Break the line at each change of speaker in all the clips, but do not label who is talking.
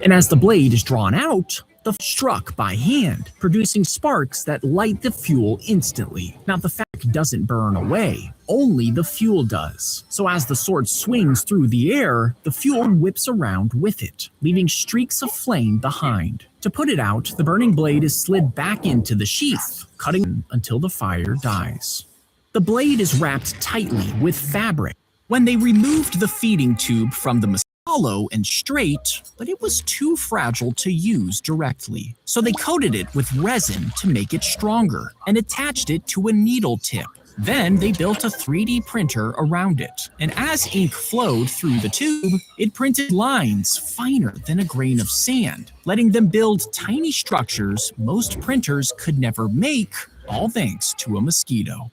And as the blade is drawn out, the struck by hand, producing sparks that light the fuel instantly. Now the fabric doesn't burn away, only the fuel does. So as the sword swings through the air, the fuel whips around with it, leaving streaks of flame behind. To put it out, the burning blade is slid back into the sheath, cutting until the fire dies. The blade is wrapped tightly with fabric. When they removed the feeding tube from the hollow and straight, but it was too fragile to use directly. So they coated it with resin to make it stronger and attached it to a needle tip. Then they built a 3D printer around it, and as ink flowed through the tube, it printed lines finer than a grain of sand, letting them build tiny structures most printers could never make, all thanks to a mosquito.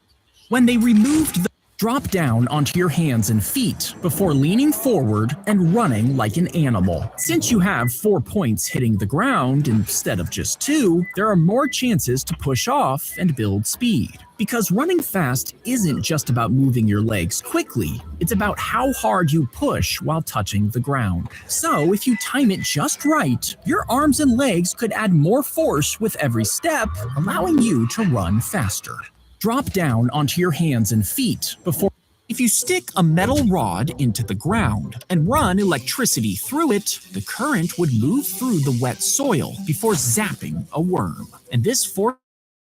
When they removed the drop down onto your hands and feet before leaning forward and running like an animal. Since you have 4 points hitting the ground instead of just 2, there are more chances to push off and build speed. Because running fast isn't just about moving your legs quickly, it's about how hard you push while touching the ground. So if you time it just right, your arms and legs could add more force with every step, allowing you to run faster. Drop down onto your hands and feet before. If you stick a metal rod into the ground and run electricity through it, the current would move through the wet soil before zapping a worm. And this force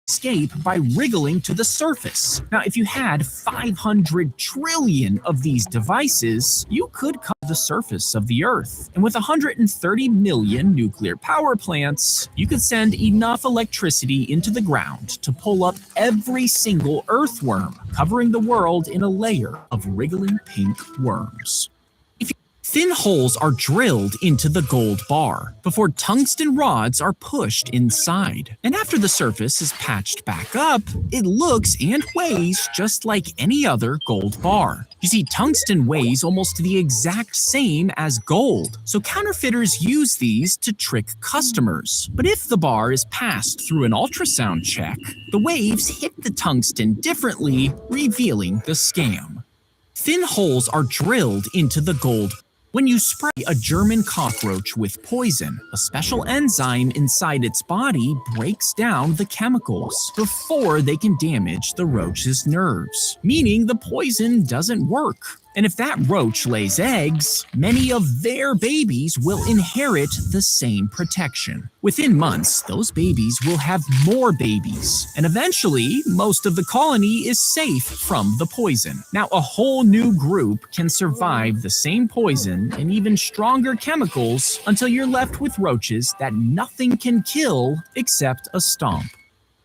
escape by wriggling to the surface. Now, if you had 500 trillion of these devices, you could cover the surface of the Earth. And with 130 million nuclear power plants, you could send enough electricity into the ground to pull up every single earthworm, covering the world in a layer of wriggling pink worms. Thin holes are drilled into the gold bar before tungsten rods are pushed inside. And after the surface is patched back up, it looks and weighs just like any other gold bar. You see, tungsten weighs almost the exact same as gold, so counterfeiters use these to trick customers. But if the bar is passed through an ultrasound check, the waves hit the tungsten differently, revealing the scam. Thin holes are drilled into the gold. When you spray a German cockroach with poison, a special enzyme inside its body breaks down the chemicals before they can damage the roach's nerves, meaning the poison doesn't work. And if that roach lays eggs, many of their babies will inherit the same protection. Within months, those babies will have more babies, and eventually, most of the colony is safe from the poison. Now, a whole new group can survive the same poison and even stronger chemicals until you're left with roaches that nothing can kill except a stomp.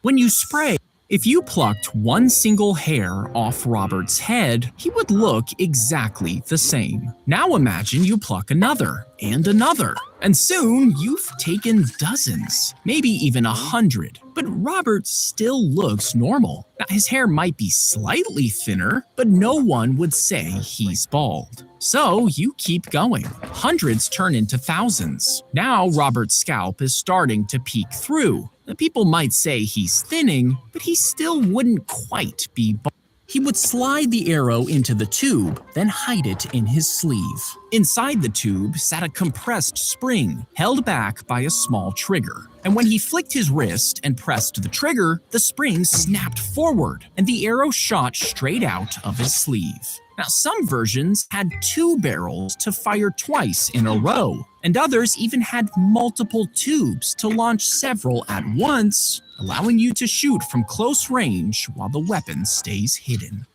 When you spray, if you plucked one single hair off Robert's head, he would look exactly the same. Now imagine you pluck another, and soon you've taken dozens, maybe even 100. But Robert still looks normal. Now, his hair might be slightly thinner, but no one would say he's bald. So you keep going. Hundreds turn into thousands. Now Robert's scalp is starting to peek through. People might say he's thinning, but he still wouldn't quite be bald. He would slide the arrow into the tube, then hide it in his sleeve. Inside the tube sat a compressed spring, held back by a small trigger. And when he flicked his wrist and pressed the trigger, the spring snapped forward, and the arrow shot straight out of his sleeve. Now, some versions had 2 barrels to fire twice in a row, and others even had multiple tubes to launch several at once, allowing you to shoot from close range while the weapon stays hidden.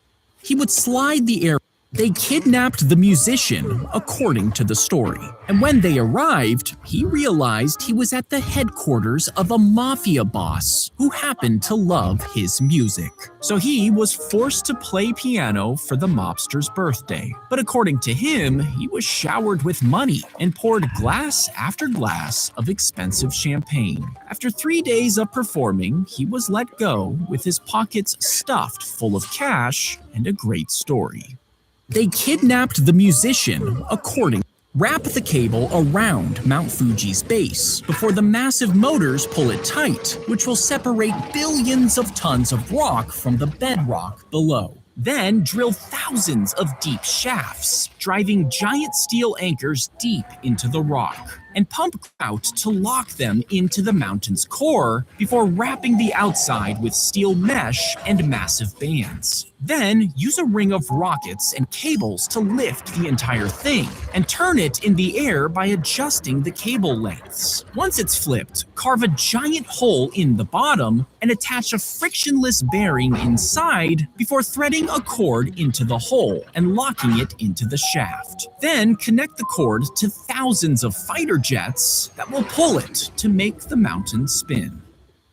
He would slide the arrow. They kidnapped the musician, according to the story. And when they arrived, he realized he was at the headquarters of a mafia boss who happened to love his music. So he was forced to play piano for the mobster's birthday. But according to him, he was showered with money and poured glass after glass of expensive champagne. After 3 days of performing, he was let go with his pockets stuffed full of cash and a great story. They kidnapped the musician, wrap the cable around Mount Fuji's base before the massive motors pull it tight, which will separate billions of tons of rock from the bedrock below. Then drill thousands of deep shafts, driving giant steel anchors deep into the rock. and pump out to lock them into the mountain's core before wrapping the outside with steel mesh and massive bands. Then use a ring of rockets and cables to lift the entire thing and turn it in the air by adjusting the cable lengths. Once it's flipped, carve a giant hole in the bottom and attach a frictionless bearing inside before threading a cord into the hole and locking it into the shaft. Then connect the cord to thousands of fighter jets that will pull it to make the mountain spin.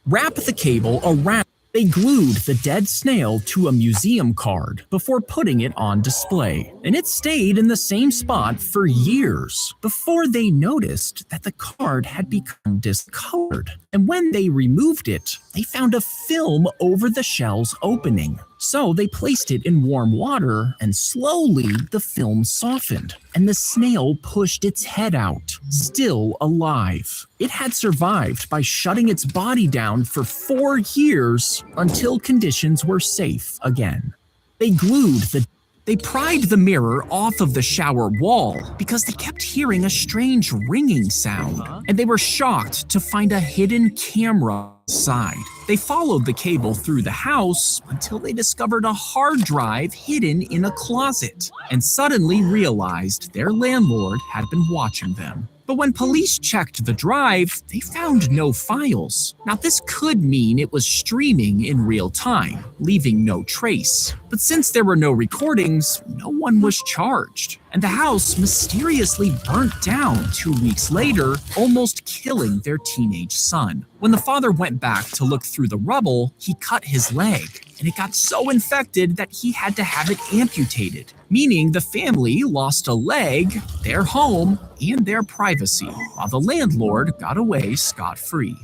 Wrap the cable around. They glued the dead snail to a museum card before putting it on display, and it stayed in the same spot for years before they noticed that the card had become discolored. And when they removed it, they found a film over the shell's opening. So they placed it in warm water, and slowly the film softened, and the snail pushed its head out, still alive. It had survived by shutting its body down for 4 years until conditions were safe again. They pried the mirror off of the shower wall because they kept hearing a strange ringing sound, and they were shocked to find a hidden camera inside. They followed the cable through the house until they discovered a hard drive hidden in a closet, and suddenly realized their landlord had been watching them. But when police checked the drive, they found no files. Now, this could mean it was streaming in real time, leaving no trace. But since there were no recordings, no one was charged. And the house mysteriously burnt down 2 weeks later, almost killing their teenage son. When the father went back to look through the rubble, he cut his leg, and it got so infected that he had to have it amputated, meaning the family lost a leg, their home, and their privacy, while the landlord got away scot-free.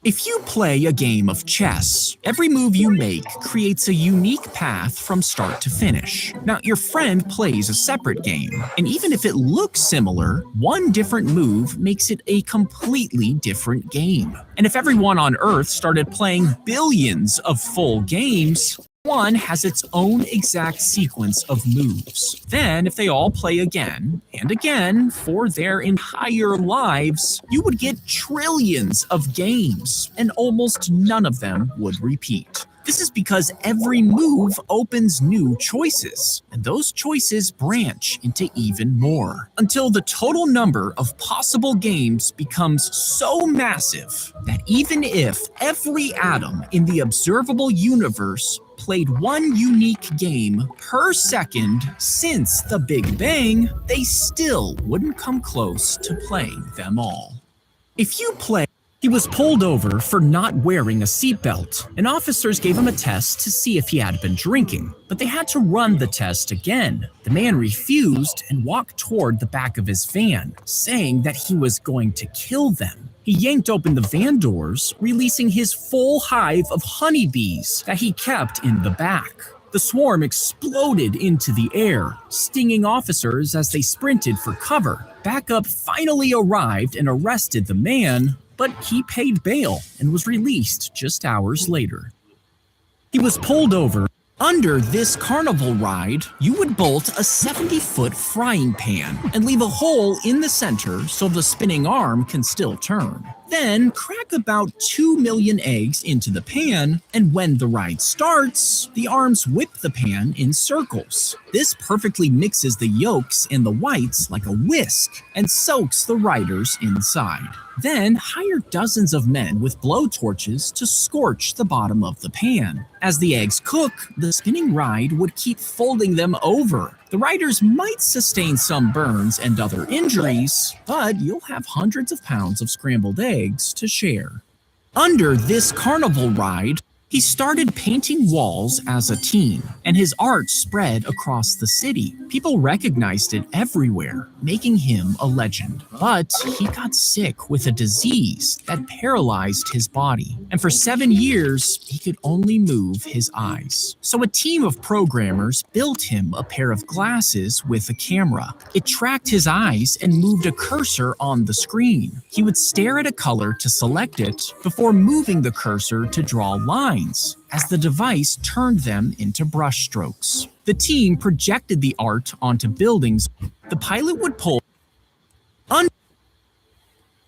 If you play a game of chess, every move you make creates a unique path from start to finish. Now, your friend plays a separate game, and even if it looks similar, one different move makes it a completely different game. And if everyone on Earth started playing billions of full games, one has its own exact sequence of moves. Then, if they all play again and again for their entire lives, you would get trillions of games, and almost none of them would repeat. This is because every move opens new choices, and those choices branch into even more, until the total number of possible games becomes so massive that even if every atom in the observable universe played one unique game per second since the Big Bang, they still wouldn't come close to playing them all. He was pulled over for not wearing a seatbelt, and officers gave him a test to see if he had been drinking, but they had to run the test again. The man refused and walked toward the back of his van, saying that he was going to kill them. He yanked open the van doors, releasing his full hive of honeybees that he kept in the back. The swarm exploded into the air, stinging officers as they sprinted for cover. Backup finally arrived and arrested the man, but he paid bail and was released just hours later. He was pulled over. Under this carnival ride, you would bolt a 70-foot frying pan and leave a hole in the center so the spinning arm can still turn. Then crack about 2 million eggs into the pan, and when the ride starts, the arms whip the pan in circles. This perfectly mixes the yolks and the whites like a whisk and soaks the riders inside. Then hire dozens of men with blowtorches to scorch the bottom of the pan. As the eggs cook, the spinning ride would keep folding them over. The riders might sustain some burns and other injuries, but you'll have hundreds of pounds of scrambled eggs to share. Under this carnival ride, he started painting walls as a teen, and his art spread across the city. People recognized it everywhere, making him a legend. But he got sick with a disease that paralyzed his body, and for 7 years, he could only move his eyes. So a team of programmers built him a pair of glasses with a camera. It tracked his eyes and moved a cursor on the screen. He would stare at a color to select it before moving the cursor to draw lines, as the device turned them into brushstrokes. The team projected the art onto buildings. The pilot would pull.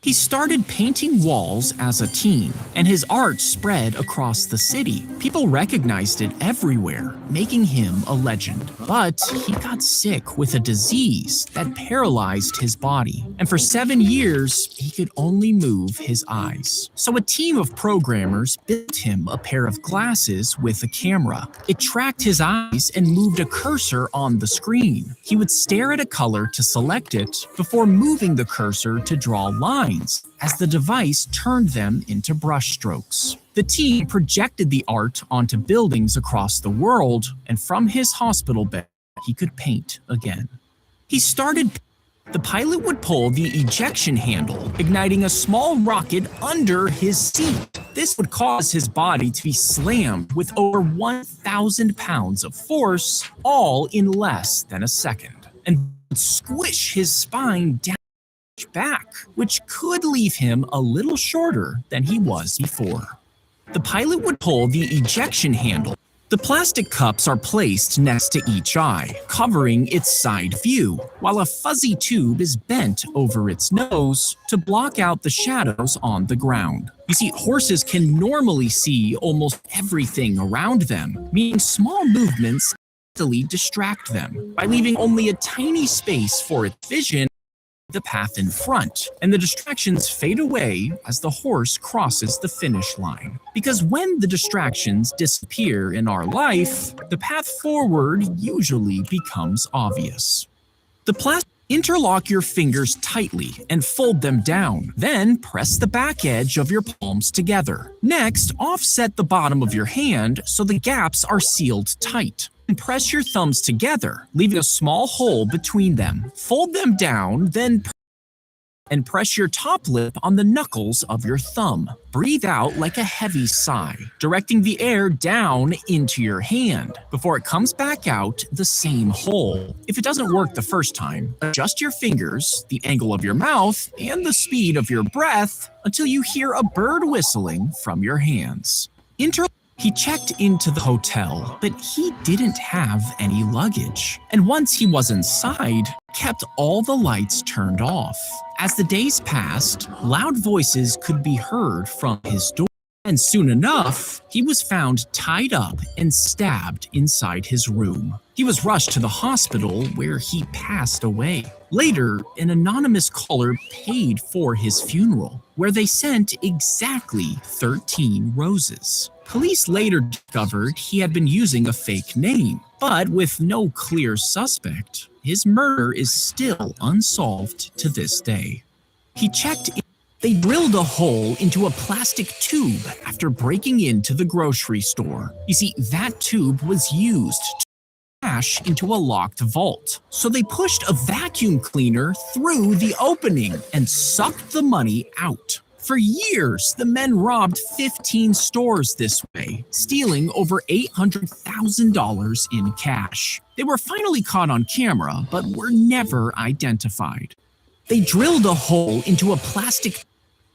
He started painting walls as a teen, and his art spread across the city. People recognized it everywhere, making him a legend. But he got sick with a disease that paralyzed his body, and for 7 years, he could only move his eyes. So a team of programmers built him a pair of glasses with a camera. It tracked his eyes and moved a cursor on the screen. He would stare at a color to select it before moving the cursor to draw lines as the device turned them into brushstrokes. The team projected the art onto buildings across the world, and from his hospital bed, he could paint again. The pilot would pull the ejection handle, igniting a small rocket under his seat. This would cause his body to be slammed with over 1,000 pounds of force, all in less than a second, and would squish his spine down back, which could leave him a little shorter than he was before. The pilot would pull the ejection handle. The plastic cups are placed next to each eye, covering its side view, while a fuzzy tube is bent over its nose to block out the shadows on the ground. You see, horses can normally see almost everything around them, meaning small movements easily distract them by leaving only a tiny space for its vision, the path in front, and the distractions fade away as the horse crosses the finish line. Because when the distractions disappear in our life, the path forward usually becomes obvious. Interlock your fingers tightly and fold them down. Then press the back edge of your palms together. Next, offset the bottom of your hand so the gaps are sealed tight. And press your thumbs together, leaving a small hole between them. Fold them down, then and press your top lip on the knuckles of your thumb. Breathe out like a heavy sigh, directing the air down into your hand before it comes back out the same hole. If it doesn't work the first time, adjust your fingers, the angle of your mouth, and the speed of your breath until you hear a bird whistling from your hands. He checked into the hotel, but he didn't have any luggage. And once he was inside, kept all the lights turned off. As the days passed, loud voices could be heard from his door. And soon enough, he was found tied up and stabbed inside his room. He was rushed to the hospital where he passed away. Later, an anonymous caller paid for his funeral, where they sent exactly 13 roses. Police later discovered he had been using a fake name, but with no clear suspect, his murder is still unsolved to this day. They drilled a hole into a plastic tube after breaking into the grocery store. You see, that tube was used to cash into a locked vault. So they pushed a vacuum cleaner through the opening and sucked the money out. For years, the men robbed 15 stores this way, stealing over $800,000 in cash. They were finally caught on camera, but were never identified. They drilled a hole into a plastic.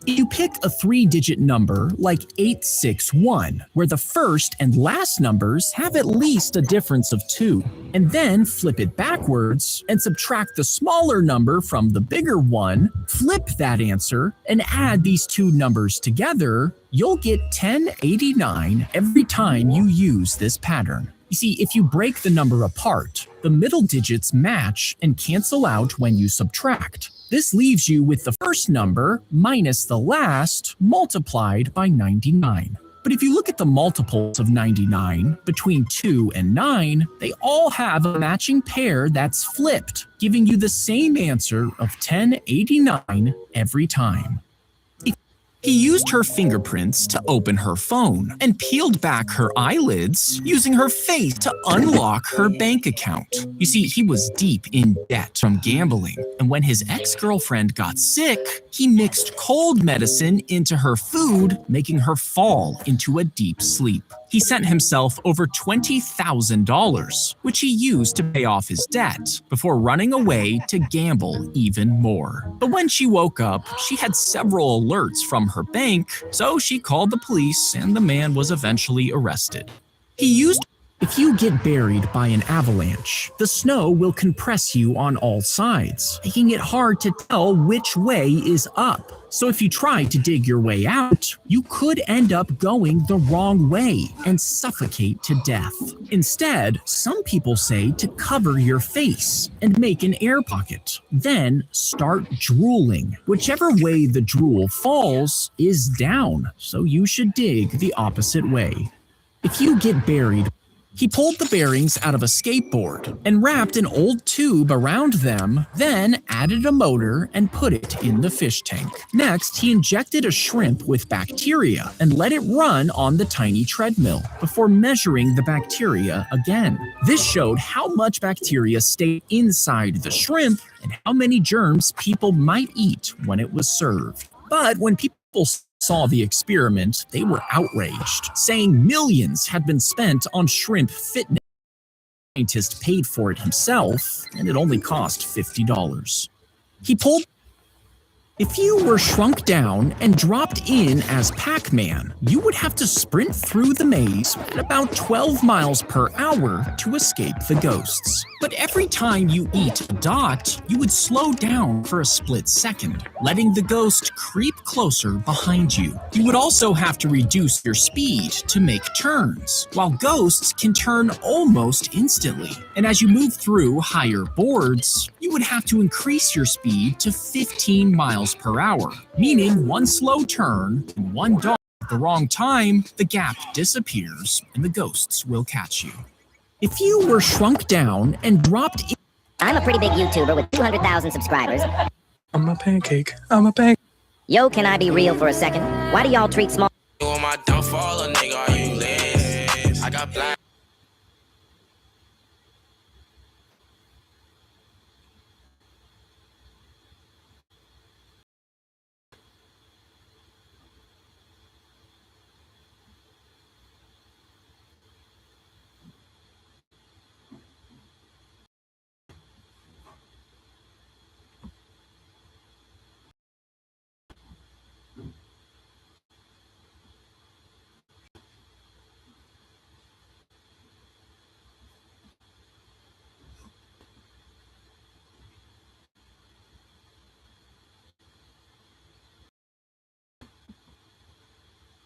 You pick a 3-digit number like 861, where the first and last numbers have at least a difference of 2, and then flip it backwards and subtract the smaller number from the bigger one, flip that answer, and add these two numbers together, you'll get 1089 every time you use this pattern. You see, if you break the number apart, the middle digits match and cancel out when you subtract. This leaves you with the first number minus the last multiplied by 99. But if you look at the multiples of 99 between 2 and 9, they all have a matching pair that's flipped, giving you the same answer of 1089 every time. He used her fingerprints to open her phone and peeled back her eyelids using her face to unlock her bank account. You see, he was deep in debt from gambling, and when his ex-girlfriend got sick, he mixed cold medicine into her food, making her fall into a deep sleep. He sent himself over $20,000, which he used to pay off his debt, before running away to gamble even more. But when she woke up, she had several alerts from her bank, so she called the police and the man was eventually arrested. If you get buried by an avalanche, the snow will compress you on all sides, making it hard to tell which way is up. So if you try to dig your way out, you could end up going the wrong way and suffocate to death. Instead, some people say to cover your face and make an air pocket. Then start drooling. Whichever way the drool falls is down, so you should dig the opposite way. If you get buried, he pulled the bearings out of a skateboard and wrapped an old tube around them, then added a motor and put it in the fish tank. Next, he injected a shrimp with bacteria and let it run on the tiny treadmill before measuring the bacteria again. This showed how much bacteria stayed inside the shrimp and how many germs people might eat when it was served. But when people saw the experiment, they were outraged, saying millions had been spent on shrimp fitness. The scientist paid for it himself, and it only cost $50. If you were shrunk down and dropped in as Pac-Man, you would have to sprint through the maze at about 12 miles per hour to escape the ghosts. But every time you eat a dot, you would slow down for a split second, letting the ghost creep closer behind you. You would also have to reduce your speed to make turns, while ghosts can turn almost instantly. And as you move through higher boards, you would have to increase your speed to 15 miles per hour, meaning one slow turn and one dot at the wrong time, the gap disappears and the ghosts will catch you. If you were shrunk down and dropped in...
I'm a pretty big YouTuber with 200,000 subscribers.
I'm a pancake. I'm a pancake.
Yo, can I be real for a second? Why do y'all treat small...
You on my downfall, a nigga, are you lit? I got black.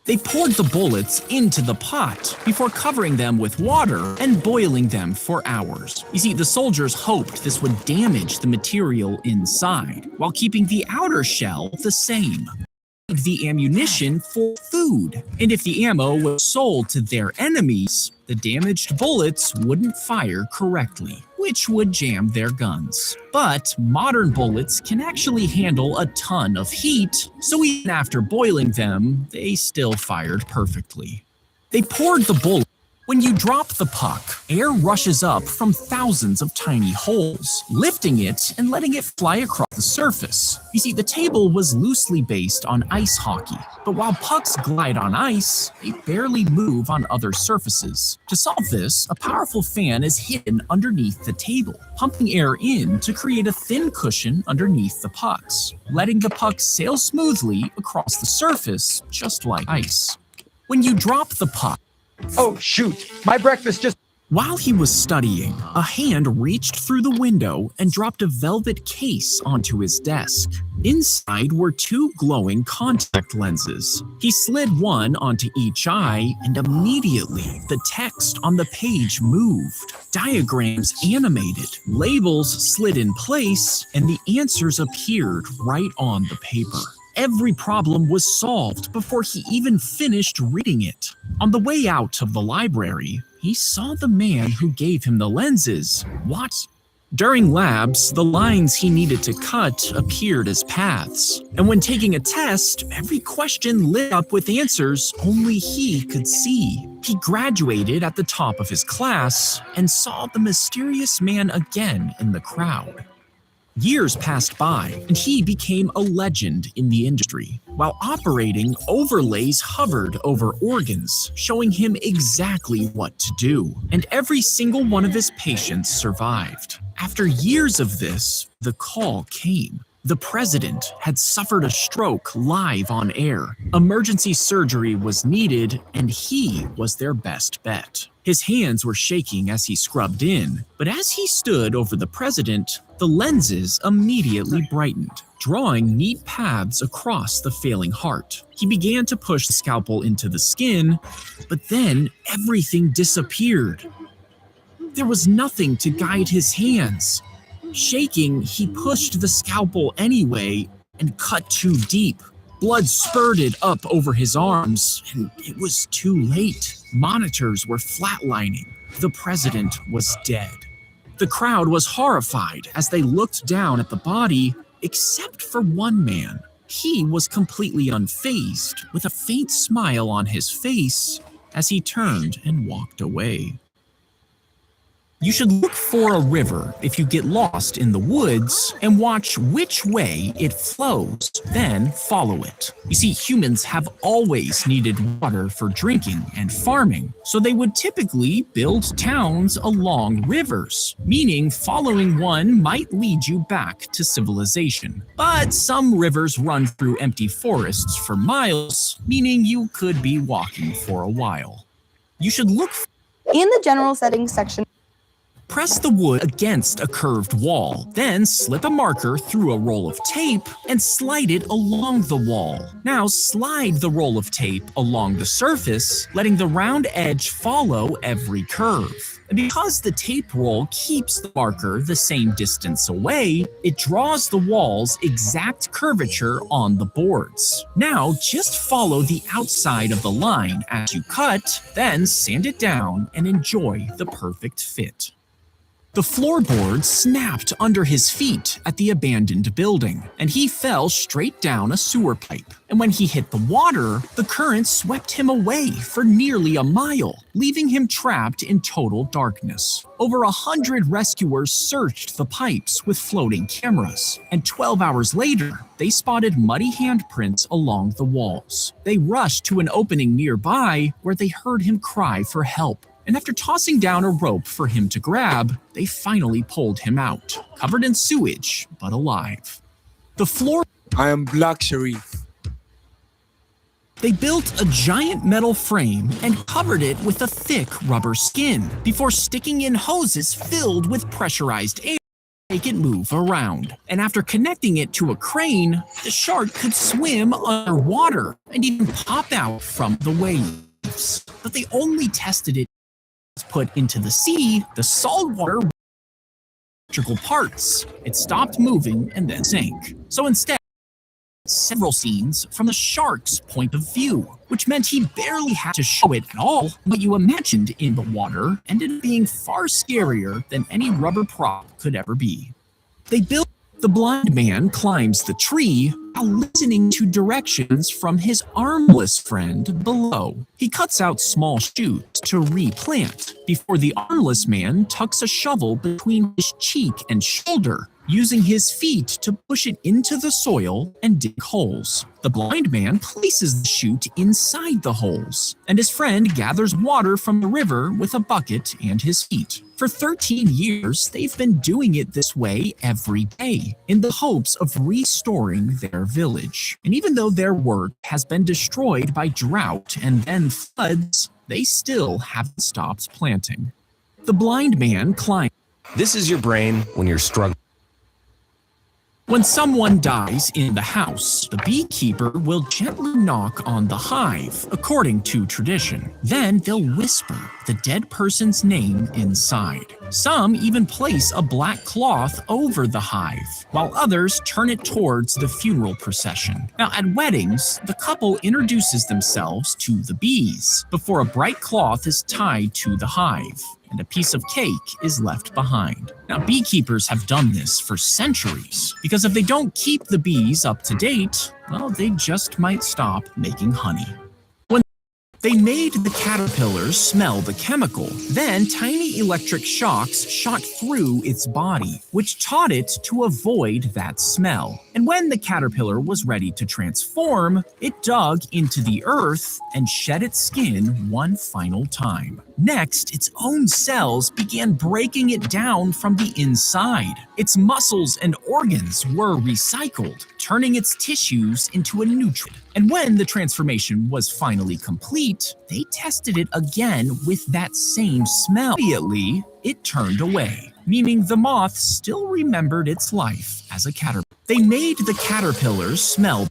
They poured the bullets into the pot before covering them with water and boiling them for hours. You see, the soldiers hoped this would damage the material inside, while keeping the outer shell the same. The ammunition for food, and if the ammo was sold to their enemies, the damaged bullets wouldn't fire correctly, which would jam their guns. But modern bullets can actually handle a ton of heat, so even after boiling them, they still fired perfectly. They poured the bullet. When you drop the puck, air rushes up from thousands of tiny holes, lifting it and letting it fly across the surface. You see, the table was loosely based on ice hockey, but while pucks glide on ice, they barely move on other surfaces. To solve this, a powerful fan is hidden underneath the table, pumping air in to create a thin cushion underneath the pucks, letting the pucks sail smoothly across the surface, just like ice. When you drop the puck,
oh, shoot. My breakfast just...
While he was studying, a hand reached through the window and dropped a velvet case onto his desk. Inside were two glowing contact lenses. He slid one onto each eye, and immediately the text on the page moved. Diagrams animated, labels slid in place, and the answers appeared right on the paper. Every problem was solved before he even finished reading it. On the way out of the library, he saw the man who gave him the lenses. What? During labs, the lines he needed to cut appeared as paths. And when taking a test, every question lit up with answers only he could see. He graduated at the top of his class and saw the mysterious man again in the crowd. Years passed by, and he became a legend in the industry. While operating, overlays hovered over organs, showing him exactly what to do, and every single one of his patients survived. After years of this, the call came. The president had suffered a stroke live on air. Emergency surgery was needed, and he was their best bet. His hands were shaking as he scrubbed in, but as he stood over the president, the lenses immediately brightened, drawing neat paths across the failing heart. He began to push the scalpel into the skin, but then everything disappeared. There was nothing to guide his hands. Shaking, he pushed the scalpel anyway and cut too deep. Blood spurted up over his arms, and it was too late. Monitors were flatlining. The president was dead. The crowd was horrified as they looked down at the body, except for one man. He was completely unfazed, with a faint smile on his face as he turned and walked away. You should look for a river if you get lost in the woods and watch which way it flows, then follow it. You see, humans have always needed water for drinking and farming, so they would typically build towns along rivers, meaning following one might lead you back to civilization. But some rivers run through empty forests for miles, meaning you could be walking for a while. You should look
In the general settings section,
Press the wood against a curved wall, then slip a marker through a roll of tape and slide it along the wall. Now slide the roll of tape along the surface, letting the round edge follow every curve. And because the tape roll keeps the marker the same distance away, it draws the wall's exact curvature on the boards. Now just follow the outside of the line as you cut, then sand it down and enjoy the perfect fit. The floorboard snapped under his feet at the abandoned building, and he fell straight down a sewer pipe. And when he hit the water, the current swept him away for nearly a mile, leaving him trapped in total darkness. Over 100 rescuers searched the pipes with floating cameras, and 12 hours later, they spotted muddy handprints along the walls. They rushed to an opening nearby where they heard him cry for help. And after tossing down a rope for him to grab, they finally pulled him out, covered in sewage, but alive. The floor.
I am Black Sharif.
They built a giant metal frame and covered it with a thick rubber skin before sticking in hoses filled with pressurized air to make it move around. And after connecting it to a crane, the shark could swim underwater and even pop out from the waves. But they only tested it put into the sea, the saltwater electrical parts. It stopped moving and then sank. So instead, several scenes from the shark's point of view, which meant he barely had to show it at all. What you imagined in the water ended up being far scarier than any rubber prop could ever be. They built The blind man climbs the tree while listening to directions from his armless friend below. He cuts out small shoots to replant before the armless man tucks a shovel between his cheek and shoulder, using his feet to push it into the soil and dig holes. The blind man places the shoot inside the holes, and his friend gathers water from the river with a bucket and his feet. For 13 years, they've been doing it this way every day, in the hopes of restoring their village. And even though their work has been destroyed by drought and then floods, they still haven't stopped planting. The blind man climbs.
This is your brain when you're struggling.
When someone dies in the house, the beekeeper will gently knock on the hive, according to tradition. Then they'll whisper the dead person's name inside. Some even place a black cloth over the hive, while others turn it towards the funeral procession. Now, at weddings, the couple introduces themselves to the bees before a bright cloth is tied to the hive and a piece of cake is left behind. Now, beekeepers have done this for centuries, because if they don't keep the bees up to date, well, they just might stop making honey. When they made the caterpillars smell the chemical, then tiny electric shocks shot through its body, which taught it to avoid that smell. And when the caterpillar was ready to transform, it dug into the earth and shed its skin one final time. Next, its own cells began breaking it down from the inside. Its muscles and organs were recycled, turning its tissues into a nutrient. And when the transformation was finally complete, they tested it again with that same smell. Immediately, it turned away. meaning the moth still remembered its life as a caterpillar. They made the caterpillars smell.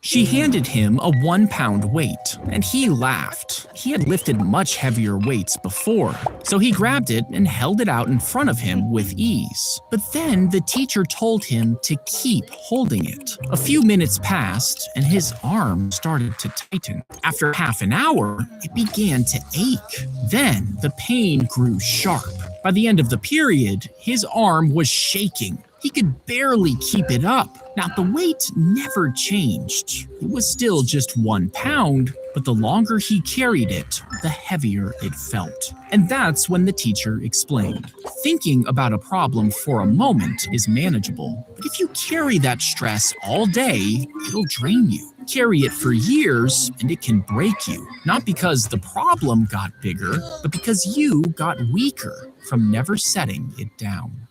She handed him a 1-pound weight, and he laughed. He had lifted much heavier weights before, so he grabbed it and held it out in front of him with ease. But then the teacher told him to keep holding it. A few minutes passed, and his arm started to tighten. After half an hour, it began to ache. Then the pain grew sharp. By the end of the period, his arm was shaking. He could barely keep it up. Now, the weight never changed. It was still just 1 pound, but the longer he carried it, the heavier it felt. And that's when the teacher explained. Thinking about a problem for a moment is manageable, but if you carry that stress all day, it'll drain you. Carry it for years, and it can break you. Not because the problem got bigger, but because you got weaker from never setting it down.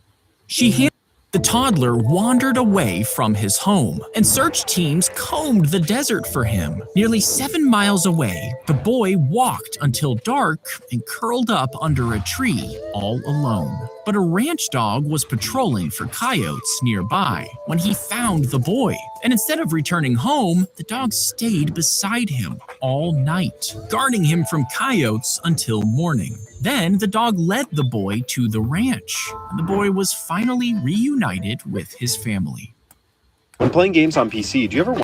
The toddler wandered away from his home, and search teams combed the desert for him. Nearly 7 miles away, the boy walked until dark and curled up under a tree, all alone. But a ranch dog was patrolling for coyotes nearby when he found the boy. And instead of returning home, the dog stayed beside him all night, guarding him from coyotes until morning. Then the dog led the boy to the ranch, and the boy was finally reunited with his family.
When playing games on PC, do you ever...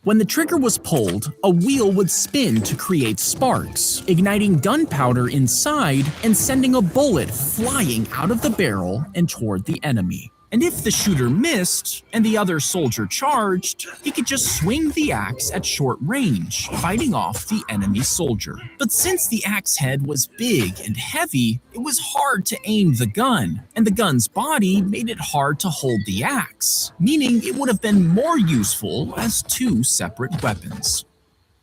When the trigger was pulled, a wheel would spin to create sparks, igniting gunpowder inside and sending a bullet flying out of the barrel and toward the enemy. And if the shooter missed and the other soldier charged, he could just swing the axe at short range, fighting off the enemy soldier. But since the axe head was big and heavy, it was hard to aim the gun, and the gun's body made it hard to hold the axe, meaning it would have been more useful as 2 separate weapons.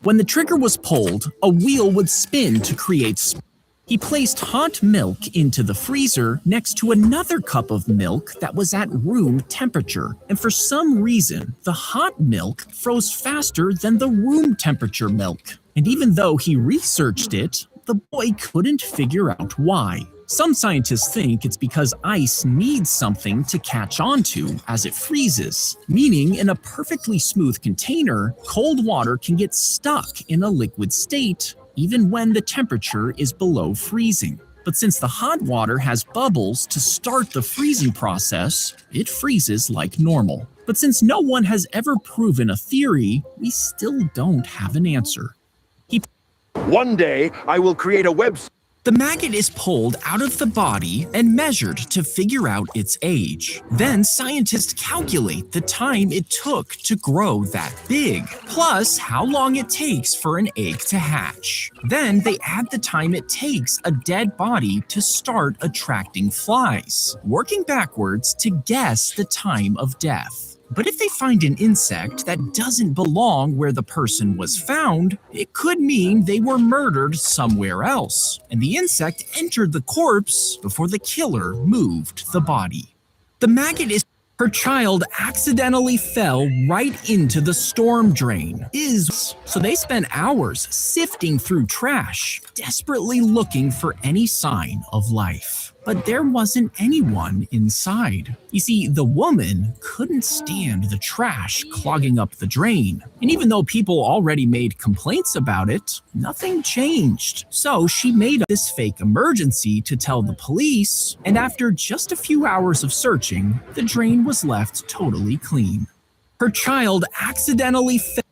When the trigger was pulled, a wheel would spin to create sparks. He placed hot milk into the freezer next to another cup of milk that was at room temperature, and for some reason, the hot milk froze faster than the room temperature milk. And even though he researched it, the boy couldn't figure out why. Some scientists think it's because ice needs something to catch onto as it freezes, meaning in a perfectly smooth container, cold water can get stuck in a liquid state even when the temperature is below freezing. But since the hot water has bubbles to start the freezing process, it freezes like normal. But since no one has ever proven a theory, we still don't have an answer.
One day, I will create a website.
The maggot is pulled out of the body and measured to figure out its age. Then scientists calculate the time it took to grow that big, plus how long it takes for an egg to hatch. Then they add the time it takes a dead body to start attracting flies, working backwards to guess the time of death. But if they find an insect that doesn't belong where the person was found, it could mean they were murdered somewhere else, and the insect entered the corpse before the killer moved the body. The maggot is... Her child accidentally fell right into the storm drain. So they spent hours sifting through trash, desperately looking for any sign of life. But there wasn't anyone inside. You see, the woman couldn't stand the trash clogging up the drain. And even though people already made complaints about it, nothing changed. So she made up this fake emergency to tell the police, and after just a few hours of searching, the drain was left totally clean. Her child accidentally fell.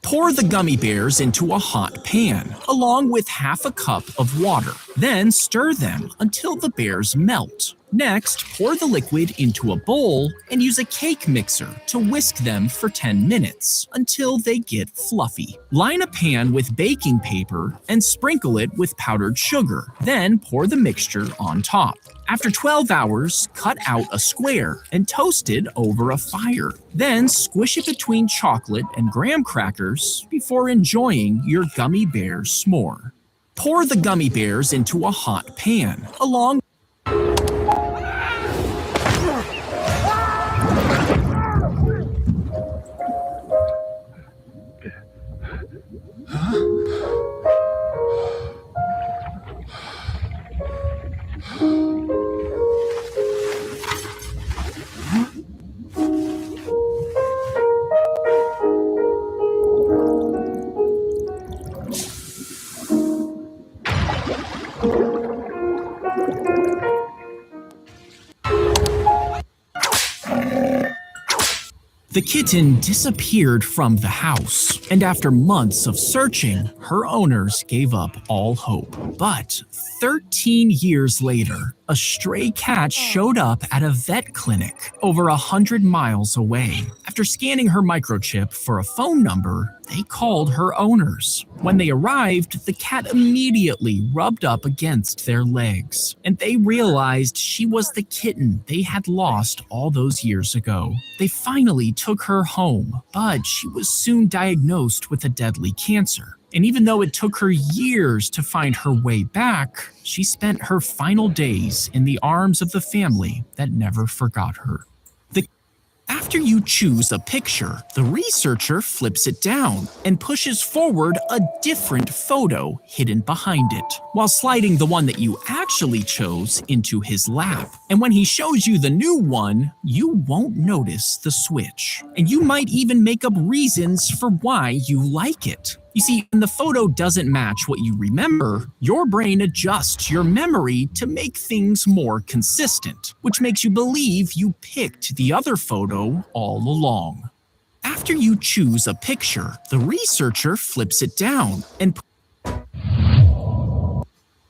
Pour the gummy bears into a hot pan, along with half a cup of water. Then stir them until the bears melt. Next, pour the liquid into a bowl and use a cake mixer to whisk them for 10 minutes until they get fluffy. Line a pan with baking paper and sprinkle it with powdered sugar. Then pour the mixture on top. After 12 hours, cut out a square and toast it over a fire. Then squish it between chocolate and graham crackers before enjoying your gummy bear s'more. Pour the gummy bears into a hot pan, along The kitten disappeared from the house, and after months of searching, her owners gave up all hope. But 13 years later, a stray cat showed up at a vet clinic over 100 miles away. After scanning her microchip for a phone number, they called her owners. When they arrived, the cat immediately rubbed up against their legs, and they realized she was the kitten they had lost all those years ago. They finally took her home, but she was soon diagnosed with a deadly cancer. And even though it took her years to find her way back, she spent her final days in the arms of the family that never forgot her. After you choose a picture, the researcher flips it down and pushes forward a different photo hidden behind it, while sliding the one that you actually chose into his lap. And when he shows you the new one, you won't notice the switch. And you might even make up reasons for why you like it. You see, when the photo doesn't match what you remember, your brain adjusts your memory to make things more consistent, which makes you believe you picked the other photo all along. After you choose a picture, the researcher flips it down and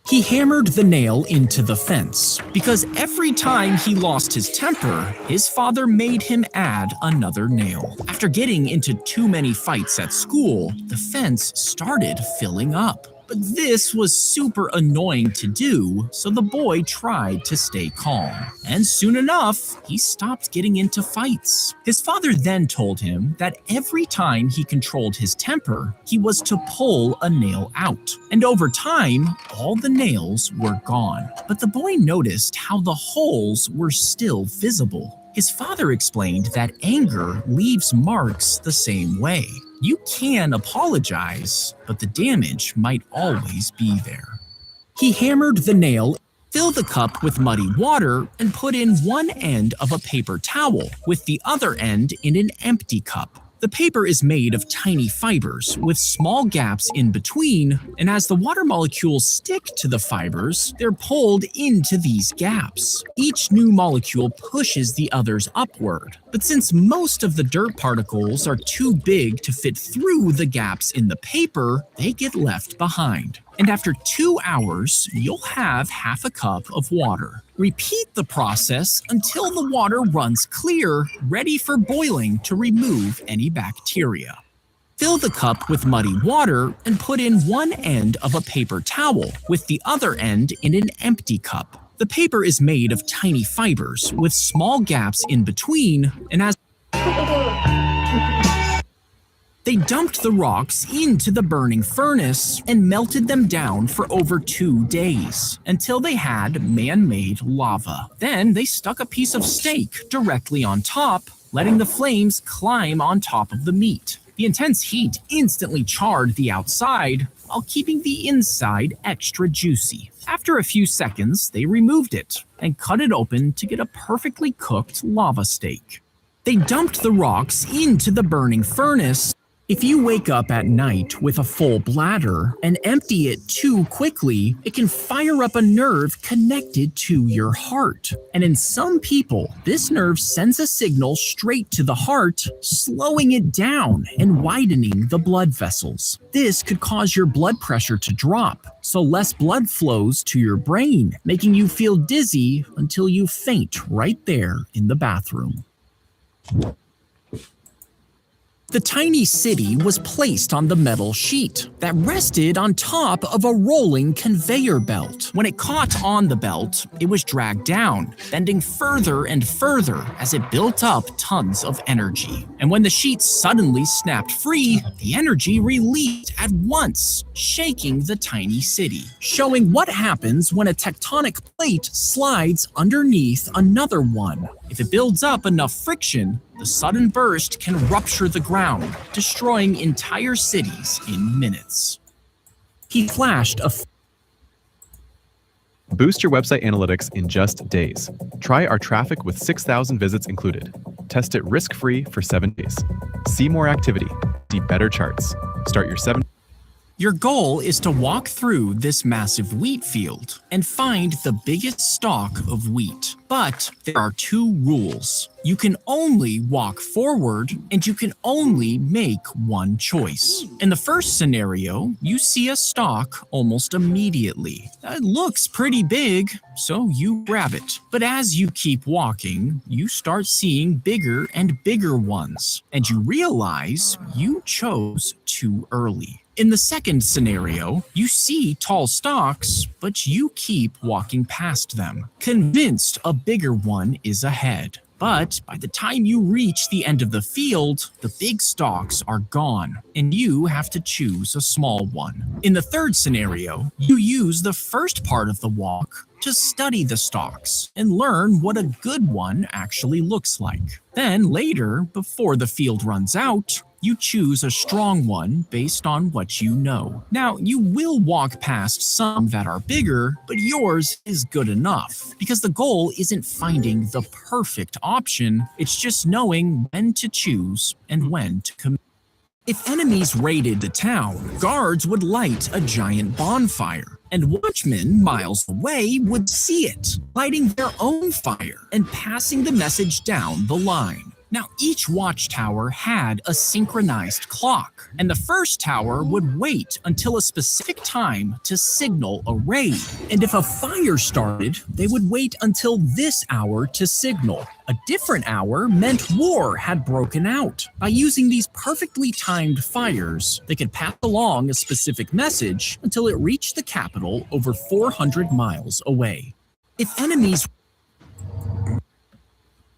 he hammered the nail into the fence because every time he lost his temper, his father made him add another nail. After getting into too many fights at school, the fence started filling up. But this was super annoying to do, so the boy tried to stay calm. And soon enough, he stopped getting into fights. His father then told him that every time he controlled his temper, he was to pull a nail out. And over time, all the nails were gone. But the boy noticed how the holes were still visible. His father explained that anger leaves marks the same way. You can apologize, but the damage might always be there. He hammered the nail, filled the cup with muddy water, and put in one end of a paper towel, with the other end in an empty cup. The paper is made of tiny fibers with small gaps in between, and as the water molecules stick to the fibers, they're pulled into these gaps. Each new molecule pushes the others upward, but since most of the dirt particles are too big to fit through the gaps in the paper, they get left behind. And after 2 hours, you'll have half a cup of water. Repeat the process until the water runs clear, ready for boiling to remove any bacteria. Fill the cup with muddy water and put in one end of a paper towel, with the other end in an empty cup. The paper is made of tiny fibers with small gaps in between, and as they dumped the rocks into the burning furnace and melted them down for over 2 days until they had man-made lava. Then they stuck a piece of steak directly on top, letting the flames climb on top of the meat. The intense heat instantly charred the outside while keeping the inside extra juicy. After a few seconds, they removed it and cut it open to get a perfectly cooked lava steak. They dumped the rocks into the burning furnace. If you wake up at night with a full bladder and empty it too quickly, it can fire up a nerve connected to your heart. And in some people, this nerve sends a signal straight to the heart, slowing it down and widening the blood vessels. This could cause your blood pressure to drop, so less blood flows to your brain, making you feel dizzy until you faint right there in the bathroom. The tiny city was placed on the metal sheet that rested on top of a rolling conveyor belt. When it caught on the belt, it was dragged down, bending further and further as it built up tons of energy. And when the sheet suddenly snapped free, the energy released at once, shaking the tiny city, showing what happens when a tectonic plate slides underneath another one. If it builds up enough friction, the sudden burst can rupture the ground, destroying entire cities in minutes. He flashed a
Boost your website analytics in just days. Try our traffic with 6,000 visits included. Test it risk-free for 7 days. See more activity. See better charts. Start your 7.
Your goal is to walk through this massive wheat field and find the biggest stalk of wheat. But there are 2 rules. You can only walk forward and you can only make one choice. In the first scenario, you see a stalk almost immediately. It looks pretty big, so you grab it. But as you keep walking, you start seeing bigger and bigger ones, and you realize you chose too early. In the second scenario, you see tall stalks, but you keep walking past them, convinced a bigger one is ahead. But by the time you reach the end of the field, the big stalks are gone, and you have to choose a small one. In the third scenario, you use the first part of the walk to study the stalks and learn what a good one actually looks like. Then later, before the field runs out, you choose a strong one based on what you know. Now, you will walk past some that are bigger, but yours is good enough because the goal isn't finding the perfect option, it's just knowing when to choose and when to commit. If enemies raided the town, guards would light a giant bonfire, and watchmen miles away would see it, lighting their own fire and passing the message down the line. Now, each watchtower had a synchronized clock, and the first tower would wait until a specific time to signal a raid. And if a fire started, they would wait until this hour to signal. A different hour meant war had broken out. By using these perfectly timed fires, they could pass along a specific message until it reached the capital over 400 miles away. If enemies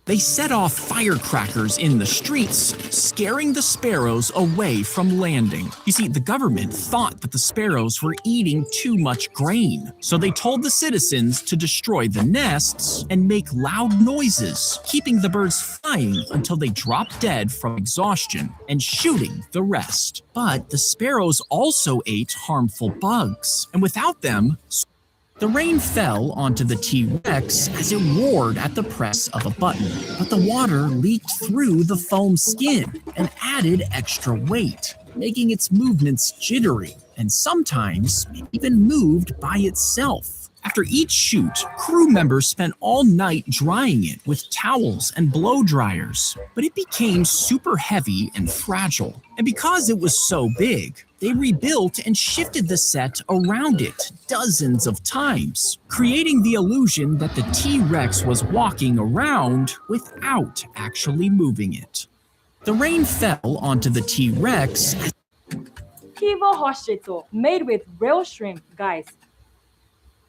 They set off firecrackers in the streets, scaring the sparrows away from landing. You see, the government thought that the sparrows were eating too much grain, so they told the citizens to destroy the nests and make loud noises, keeping the birds flying until they dropped dead from exhaustion and shooting the rest. But the sparrows also ate harmful bugs, and without them, the rain fell onto the T-Rex as it roared at the press of a button, but the water leaked through the foam skin and added extra weight, making its movements jittery and sometimes even moved by itself. After each shoot, crew members spent all night drying it with towels and blow dryers, but it became super heavy and fragile. And because it was so big, they rebuilt and shifted the set around it dozens of times, creating the illusion that the T-Rex was walking around without actually moving it. The rain fell onto the T-Rex.
Kiva Hoshito, made with real shrimp, guys.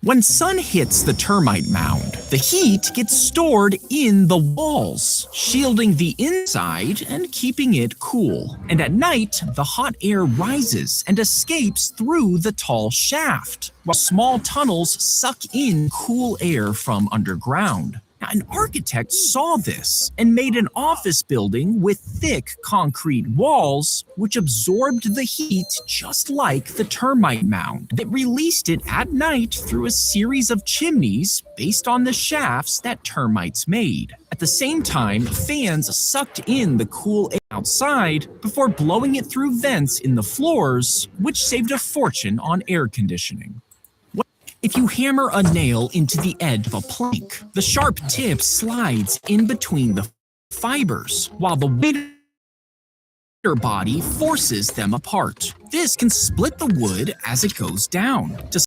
When sun hits the termite mound, the heat gets stored in the walls, shielding the inside and keeping it cool. And at night, the hot air rises and escapes through the tall shaft, while small tunnels suck in cool air from underground. Now, an architect saw this and made an office building with thick concrete walls, which absorbed the heat just like the termite mound. It released it at night through a series of chimneys based on the shafts that termites made. At the same time, fans sucked in the cool air outside before blowing it through vents in the floors, which saved a fortune on air conditioning. If you hammer a nail into the edge of a plank, the sharp tip slides in between the fibers, while the weighted body forces them apart. This can split the wood as it goes down. To